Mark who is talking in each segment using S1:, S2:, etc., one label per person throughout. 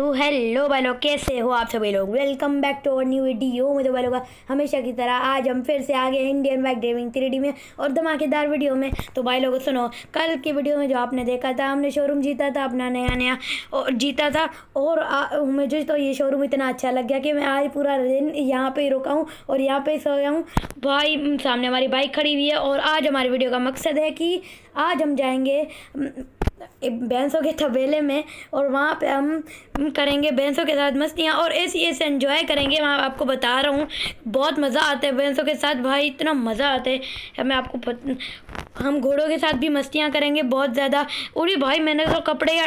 S1: तो हेलो भाई लोग, कैसे हो आप सभी लोग। Welcome back to our new video में। तो भाई लोग हमेशा की तरह आज हम फिर से आ गए इंडियन बाइक ड्राइविंग 3D में और धमाकेदार वीडियो में। तो भाई लोग सुनो, कल की वीडियो में जो आपने देखा था, हमने शोरूम जीता था अपना नया और जीता था। और मुझे तो ये शोरूम इतना अच्छा लग गया कि मैं आज पूरा दिन यहाँ पे ही रुका हूँ और यहाँ पे सोया हूँ। भाई सामने हमारी बाइक खड़ी हुई है और आज हमारी वीडियो का मकसद है कि आज हम जाएंगे भैंसों के तबेले में और वहाँ पे हम करेंगे भैंसों के साथ मस्तियाँ और ऐसे एंजॉय करेंगे। वहाँ आपको बता रहा हूँ बहुत मज़ा आता है भैंसों के साथ। भाई इतना मज़ा आता है, मैं आपको हम घोड़ों के साथ भी मस्तियाँ करेंगे बहुत ज़्यादा। और भाई मैंने तो कपड़े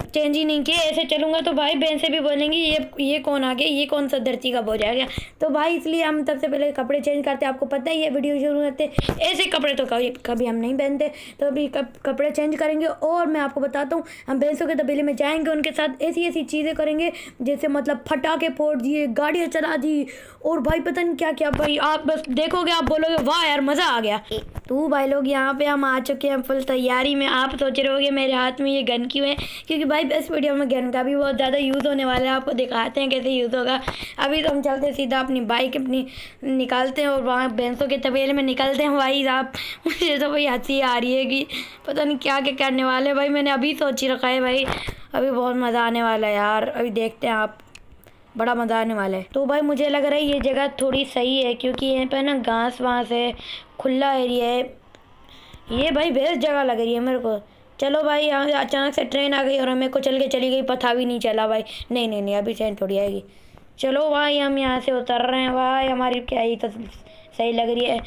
S1: चेंज ही नहीं किए, ऐसे चलूँगा तो भाई भैंसे भी बोलेंगी ये कौन आ गया, ये कौन सा धरती का बोझ आ गया। तो भाई इसलिए हम सबसे पहले कपड़े चेंज करते हैं। आपको पता ही है वीडियो शुरू होते ऐसे कपड़े तो कभी हम नहीं पहनते, तो अभी कपड़े चेंज करेंगे। और मैं आपको बताता हूँ हम भैंसों के तबेले में जाएंगे, उनके साथ ऐसी चीज़ें करेंगे जैसे मतलब फटाके फोड़ दिए, गाड़ियाँ चला दी और भाई पता नहीं क्या क्या। भाई आप बस देखोगे, आप बोलोगे वाह यार मज़ा आ गया। तो भाई लोग यहाँ पे हम आ चुके हैं फुल तैयारी में। आप सोच रहे होगे मेरे हाथ में ये गन क्यों है, क्योंकि भाई इस वीडियो में गन का भी बहुत ज़्यादा यूज़ होने वाला है। आपको दिखाते हैं कैसे यूज़ होगा। अभी तो हम चलते सीधा अपनी बाइक अपनी निकालते हैं और वहाँ भैंसों के तबेले में निकलते हैं। भाई साहब मुझे तो भाई हंसी आ रही है कि पता नहीं क्या क्या करने वाले। भाई मैंने अभी सोच ही रखा है भाई, अभी बहुत मज़ा आने वाला है यार। अभी देखते हैं, आप बड़ा मज़ा आने वाला है। तो भाई मुझे लग रहा है ये जगह थोड़ी सही है क्योंकि यहाँ पे ना घास वास है, खुला एरिया है। ये भाई बेस्ट जगह लग रही है मेरे को। चलो भाई, यहाँ अचानक से ट्रेन आ गई और हमें को चल के चली गई, पता भी नहीं चला भाई। नहीं अभी ट्रेन थोड़ी आएगी। चलो भाई हम यहाँ से उतर रहे हैं। भाई हमारी क्या ही तो सही लग रही है।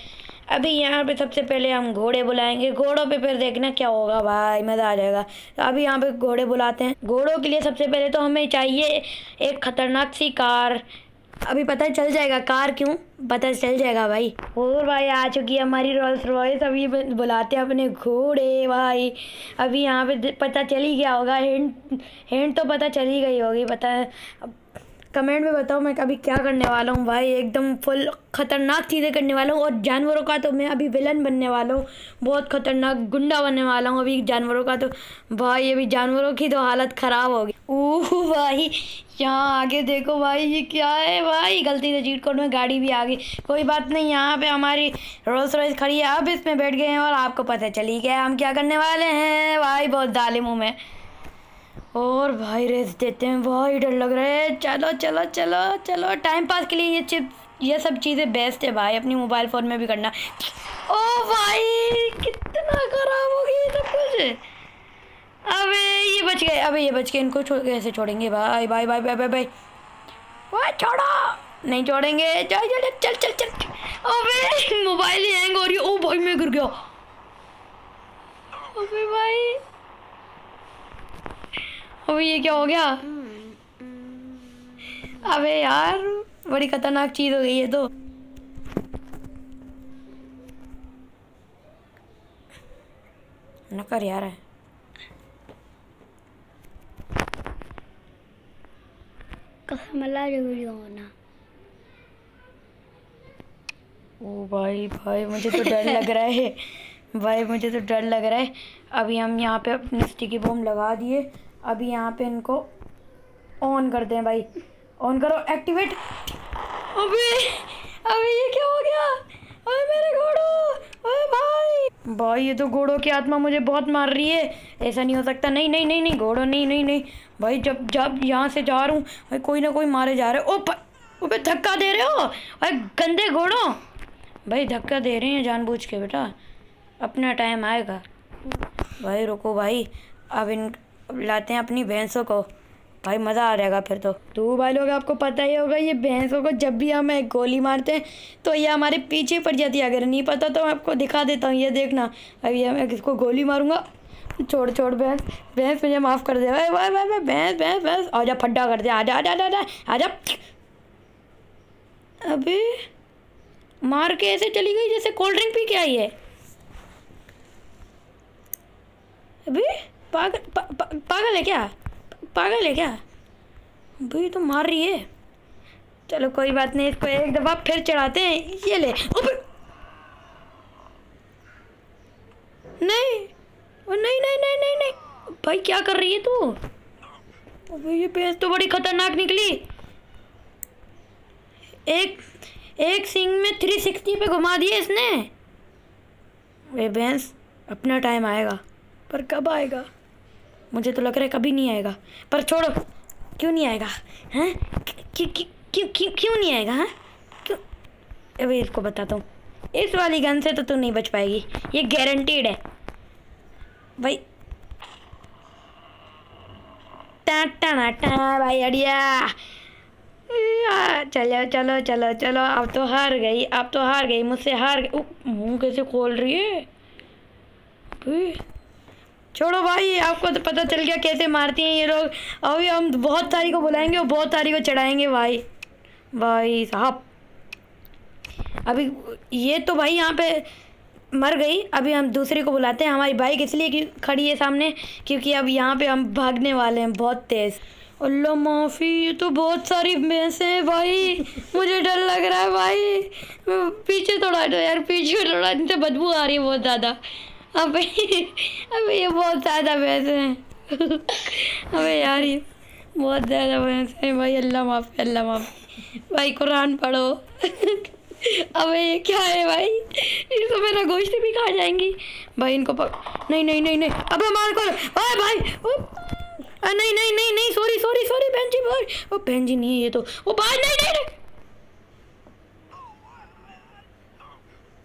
S1: अभी यहाँ पे सबसे पहले हम घोड़े बुलाएंगे, घोड़ों पे फिर देखना क्या होगा भाई, मज़ा आ जाएगा। तो अभी यहाँ पे घोड़े बुलाते हैं। घोड़ों के लिए सबसे पहले तो हमें चाहिए एक खतरनाक सी कार। अभी पता चल जाएगा कार क्यों, पता चल जाएगा भाई। और भाई आ चुकी है हमारी रोल्स रॉयस। अभी बुलाते हैं अपने घोड़े भाई। अभी यहाँ पे पता चल ही गया होगा, हिंट तो पता चल ही गई होगी। पता है, कमेंट में बताओ मैं अभी क्या करने वाला हूँ भाई। एकदम फुल खतरनाक चीज़ें करने वाला हूँ और जानवरों का तो मैं अभी विलन बनने वाला हूँ, बहुत खतरनाक गुंडा बनने वाला हूँ अभी जानवरों का। तो भाई अभी जानवरों की तो हालत ख़राब होगी। ओह भाई यहाँ आगे देखो भाई, ये क्या है भाई, गलती से चीट कोड में गाड़ी भी आ गई। कोई बात नहीं, यहाँ पे हमारी रोल्स रॉयस खड़ी है। अब इसमें बैठ गए हैं और आपको पता चल ही गया हम क्या करने वाले हैं भाई, बहुत जालिम हूँ मैं। और भाई रेस देते हैं भाई, डर लग रहा है। चलो चलो चलो चलो, टाइम पास के लिए ये सब चीज़ें बेस्ट है भाई, अपनी मोबाइल फ़ोन में भी करना। ओ भाई कितना खराब हो गया सब कुछ। अबे ये बच गए, ये बच गए। इनको कैसे छोड़ेंगे भाई भाई भाई भाई भाई भाई भाई छोड़ो, नहीं छोड़ेंगे। चल चल चल चल चल। अबे मोबाइल ही हैंग हो रही है। ओ भाई मैं गिर गया। अबे भाई अबे ये क्या हो गया। अबे यार बड़ी खतरनाक चीज़ हो गई है। तो न कर यार, वीडियो होना। ओ भाई भाई मुझे तो डर लग रहा है भाई, मुझे तो डर लग रहा है। अभी हम यहाँ पे अपनी स्टिकी बम लगा दिए। अभी यहाँ पे इनको ऑन करते हैं भाई, ऑन करो, एक्टिवेट। अबे ये क्या हो गया। अबे मेरे घोड़ों, अबे भाई ये तो घोड़ों की आत्मा मुझे बहुत मार रही है। ऐसा नहीं हो सकता। नहीं घोड़ों नहीं भाई, जब यहाँ से जा रहा हूँ भाई कोई ना कोई मारे जा रहे हो। ओपे धक्का दे रहे हो भाई, गंदे घोड़ों भाई, धक्का दे रहे हैं जानबूझ के। बेटा अपना टाइम आएगा भाई, रुको भाई। अब लाते हैं अपनी भैंसों को भाई, मज़ा आ जाएगा फिर तो भाई लोग आपको पता ही होगा, ये भैंसों को जब भी हम एक गोली मारते हैं तो ये हमारे पीछे पड़ जाती है। अगर नहीं पता तो मैं आपको दिखा देता हूँ, ये देखना। अभी मैं इसको गोली मारूंगा। छोड़ भैंस मुझे माफ़ कर दे भाई भाई भाई भैंस आजा, फड्डा कर दे, आजा आजा आजा आजा। अभी मार के ऐसे चली गई जैसे कोल्ड ड्रिंक पी के आई है। अभी पागल है क्या, भाई तो मार रही है। चलो कोई बात नहीं, इसको एक दफ़ा फिर चढ़ाते हैं। ये ले। नहीं भाई क्या कर रही है तू। ये भैंस तो बड़ी खतरनाक निकली। एक सींग में 360 पे घुमा दिए इसने। वे भैंस, अपना टाइम आएगा, पर कब आएगा? मुझे तो लग रहा है कभी नहीं आएगा, पर छोड़ो। क्यों नहीं आएगा? हैं? क्यों नहीं आएगा? हाँ क्यों? अबे इसको बताता हूँ, इस वाली गन से तो तू नहीं बच पाएगी, ये गारंटीड है भाई। टा टा टा भाई अड़िया। चलो चलो चलो चलो, अब तो हार गई, अब तो हार गई, मुझसे हार गई। मुंह कैसे खोल रही है? छोड़ो भाई, आपको तो पता चल गया कैसे मारती हैं ये लोग। अभी हम बहुत सारी को बुलाएंगे और बहुत सारी को चढ़ाएंगे भाई। भाई साहब, अभी ये तो भाई यहाँ पे मर गई। अभी हम दूसरे को बुलाते हैं। हमारी बाइक इसलिए खड़ी है सामने क्योंकि अब यहाँ पे हम भागने वाले हैं बहुत तेज़। अल्लाह माफ़ी, ये तो बहुत सारी भैंसें हैं भाई, मुझे डर लग रहा है भाई। पीछे थोड़ा हटो यार, पीछे थोड़ा, इनसे बदबू आ रही है बहुत ज़्यादा। अबे ये बहुत ज़्यादा भैंसें हैं। अबे यार ये बहुत ज़्यादा भैंसें हैं भाई। अल्लाह माफ़ी, अल्लाह माफ़ी भाई, कुरान पढ़ो। अबे ये क्या है भाई? ये तो मेरा गोश्त भी खा जाएंगी भाई। इनको नहीं नहीं नहीं नहीं, अबे मार कर। ओए भाई, नहीं नहीं नहीं नहीं, सॉरी सॉरी सॉरी बहन जी भाई। ओ बहन जी नहीं है ये तो। ओ भाई नहीं नहीं नहीं।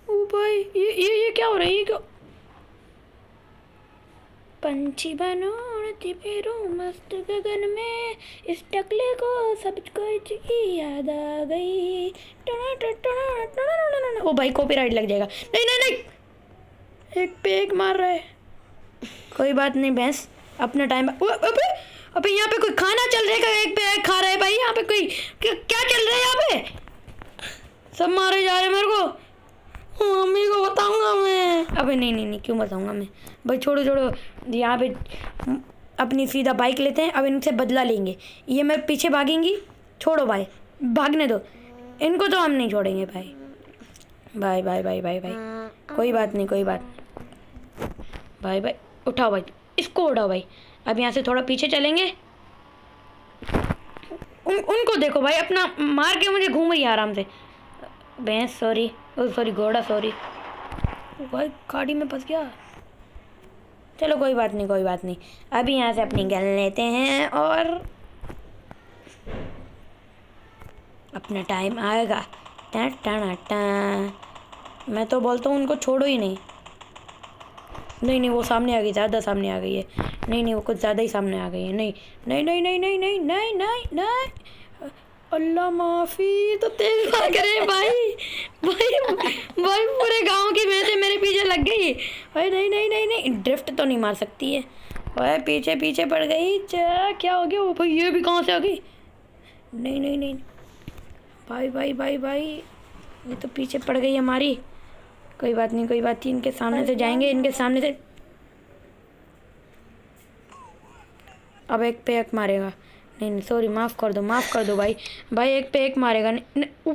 S1: ओ भाई ये क्या हो रहा है? ये क्या? पंछी बनो उड़ती फिरूं मस्त गगन में, इस टकले को सब कुछ की याद आ गई। ओ भाई कॉपीराइट लग जाएगा। नहीं नहीं नहीं, एक पे एक मार रहा है। कोई बात नहीं भैंस, अपना टाइम। अबे यहाँ पे कोई खाना चल रहा है, एक पे एक खा रहा है भाई। यहाँ पे कोई क्या चल रहा है? यहाँ पे सब मारे जा रहे हैं मेरे को। मम्मी को बताऊंगा मैं। अबे नहीं नहीं नहीं, क्यों बताऊंगा मैं भाई? छोड़ो छोड़ो, यहाँ पे अपनी सीधा बाइक लेते हैं। अब इनसे बदला लेंगे। ये मैं पीछे भागेंगी, छोड़ो भाई, भागने दो इनको, तो हम नहीं छोड़ेंगे भाई। भाई भाई भाई भाई भाई, कोई बात नहीं, कोई बात भाई। भाई उठाओ भाई, इसको उठाओ भाई। अब यहाँ से थोड़ा पीछे चलेंगे। उनको देखो भाई, अपना मार के मुझे घूम रही है आराम से। भैंस सॉरी, सॉरी घोड़ा सॉरी। भाई गाड़ी में फंस गया। चलो कोई बात नहीं, कोई बात नहीं। अभी यहाँ से अपनी गन लेते हैं और अपना टाइम आएगा। टा टा टा। मैं तो बोलता हूँ उनको छोड़ो ही नहीं। नहीं नहीं, वो सामने आ गई, ज़्यादा सामने आ गई है। नहीं नहीं, वो कुछ ज़्यादा ही सामने आ गई है। नहीं नहीं नहीं नहीं नहीं नहीं नहीं नहीं नहीं, अल्लाह माफ़ी। तो तेज भाग रहे भाई। भाई भाई पूरे गांव की भैंसें मेरे पीछे लग गई भाई। नहीं नहीं नहीं नहीं, ड्रिफ्ट तो नहीं मार सकती है भाई। पीछे पीछे पड़ गई। क्या हो गया? वो भाई ये भी कहाँ से आ गई? नहीं नहीं नहीं भाई भाई भाई भाई, ये तो पीछे पड़ गई हमारी। कोई बात नहीं, कोई बात नहीं, इनके सामने से जाएंगे, इनके सामने से। अब एक पे एक मारेगा। नहीं नहीं सॉरी, माफ़ कर दो, माफ़ कर दो भाई। भाई एक पे एक मारेगा। नहीं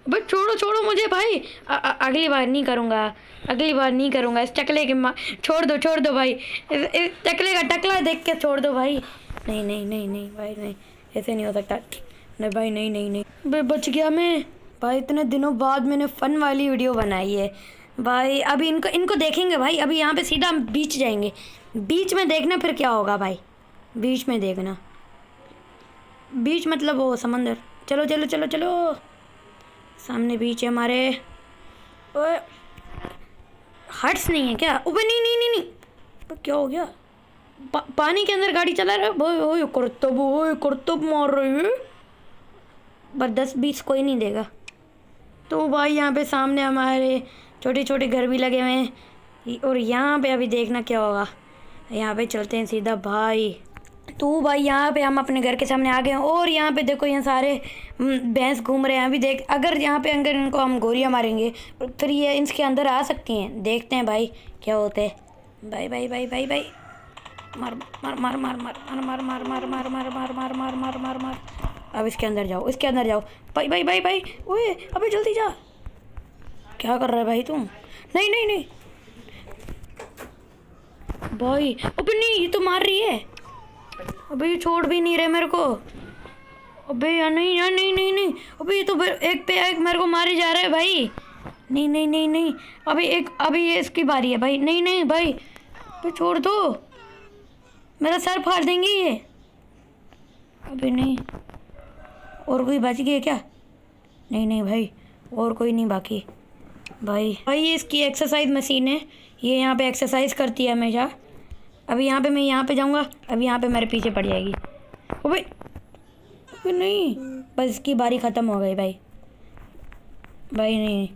S1: भाई छोड़ो छोड़ो मुझे भाई। अगली बार नहीं करूँगा, अगली बार नहीं करूँगा। इस टकले के छोड़ दो भाई। इस टकले का टकला देख के छोड़ दो भाई। नहीं नहीं नहीं नहीं भाई, नहीं ऐसे नहीं हो सकता। नहीं भाई, नहीं नहीं नहीं भाई, बच गया मैं भाई। इतने दिनों बाद मैंने फ़न वाली वीडियो बनाई है भाई। अभी इनको देखेंगे भाई। अभी यहाँ पे सीधा हम बीच जाएंगे। बीच में देखना फिर क्या होगा भाई, बीच में देखना। बीच मतलब वो समंदर। चलो चलो चलो चलो, सामने बीच है हमारे। ओए हट्स नहीं है क्या? ऊपर नहीं नहीं नहीं नहीं, क्या हो गया? पानी के अंदर गाड़ी चला रहा है। ओए करतब मार रही है। बस 10-20 कोई नहीं देगा। तो भाई यहाँ पे सामने हमारे छोटे छोटे घर भी लगे हुए हैं। और यहाँ पे अभी देखना क्या होगा। यहाँ पे चलते हैं सीधा भाई। तो भाई यहाँ पे हम अपने घर के सामने आ गए हैं। और यहाँ पे देखो, यहाँ सारे भैंस घूम रहे हैं। अभी देख, अगर यहाँ पे अंदर इनको हम गोलियाँ मारेंगे फिर ये इसके अंदर आ सकती हैं। देखते हैं भाई क्या होते हैं। भाई भाई भाई भाई भाई, मार मार मार मार मार मार मार मार मार मार मार मार मार मार मार मार मार। अब इसके अंदर जाओ, इसके अंदर जाओ भाई भाई भाई भाई। ओए अबे जल्दी जा, क्या कर रहा है भाई तुम? नहीं नहीं नहीं भाई, अबे नहीं, ये तो मार रही है। अबे ये छोड़ भी नहीं रहे मेरे को। अबे यार नहीं यार, नहीं नहीं नहीं, अबे ये तो एक पे एक मेरे को मारे जा रहा है भाई। नहीं नहीं नहीं नहीं, अभी ये इसकी बारी है भाई। नहीं नहीं भाई, अबे छोड़ दो, मेरा सर फाड़ देंगे ये। अबे नहीं, और कोई बच गया क्या? नहीं नहीं भाई, और कोई नहीं बाकी। भाई ये इसकी एक्सरसाइज मशीन है, ये यहाँ पे एक्सरसाइज करती है हमेशा। अभी यहाँ पे मैं यहाँ पे जाऊँगा, अभी यहाँ पे मेरे पीछे पड़ जाएगी। अबे नहीं, बस इसकी बारी ख़त्म हो गई भाई। नहीं,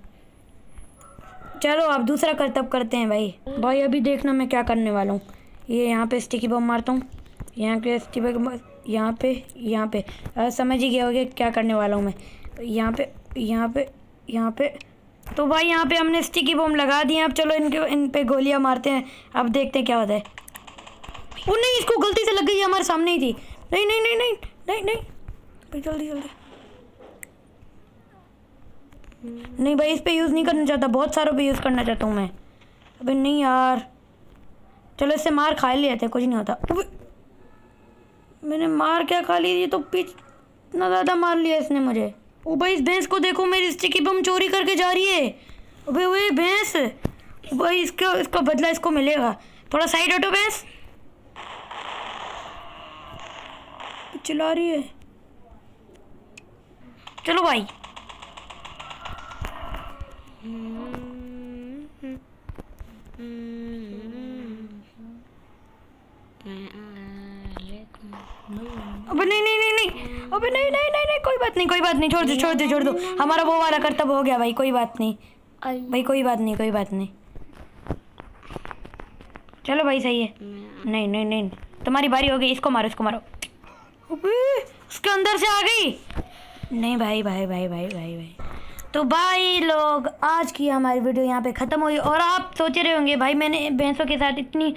S1: चलो अब दूसरा करतब करते हैं भाई। अभी देखना मैं क्या करने वाला हूँ। ये यहाँ पे स्टिकी बम मारता हूँ, यहाँ पे स्टिकी बम, यहाँ पे समझ ही गया होगा क्या करने वाला हूँ मैं। यहाँ पे तो भाई यहाँ पे हमने स्टिकी बम लगा दिए। अब चलो इन पे गोलियाँ मारते हैं, अब देखते हैं क्या होता है। वो नहीं, इसको गलती से लग गई, हमारे सामने ही थी। नहीं नहीं नहीं नहीं नहीं नहीं भाई, जल्दी जल्दी। नहीं भाई, इस पे यूज़ नहीं करना चाहता, बहुत सारों पे यूज़ करना चाहता हूँ मैं। अबे नहीं यार, चलो इससे मार खा लेते, कुछ नहीं होता। मैंने मार क्या खा ली, ये तो इतना ज़्यादा मार लिया इसने मुझे। ओ भाई, इस भैंस को देखो, मेरी स्टिकी बम चोरी करके जा रही है। अबे वो भैंस भाई, इसका बदला इसको मिलेगा। थोड़ा साइड हटो भैंस, चिल्ला रही है। चलो भाई, अबे नहीं नहीं नहीं नहीं, अबे नहीं नहीं नहीं नहीं, कोई बात नहीं, छोड़ दो। हमारा वो वाला कर्तव्य हो गया भाई, कोई बात नहीं भाई, कोई बात नहीं। चलो भाई, सही है। नहीं नहीं नहीं, तुम्हारी बारी हो गई, इसको मारो। अबे उसके अंदर से आ गई। नहीं भाई। तो भाई लोग, आज की हमारी वीडियो यहाँ पे ख़त्म हुई। और आप सोच रहे होंगे भाई, मैंने भैंसों के साथ इतनी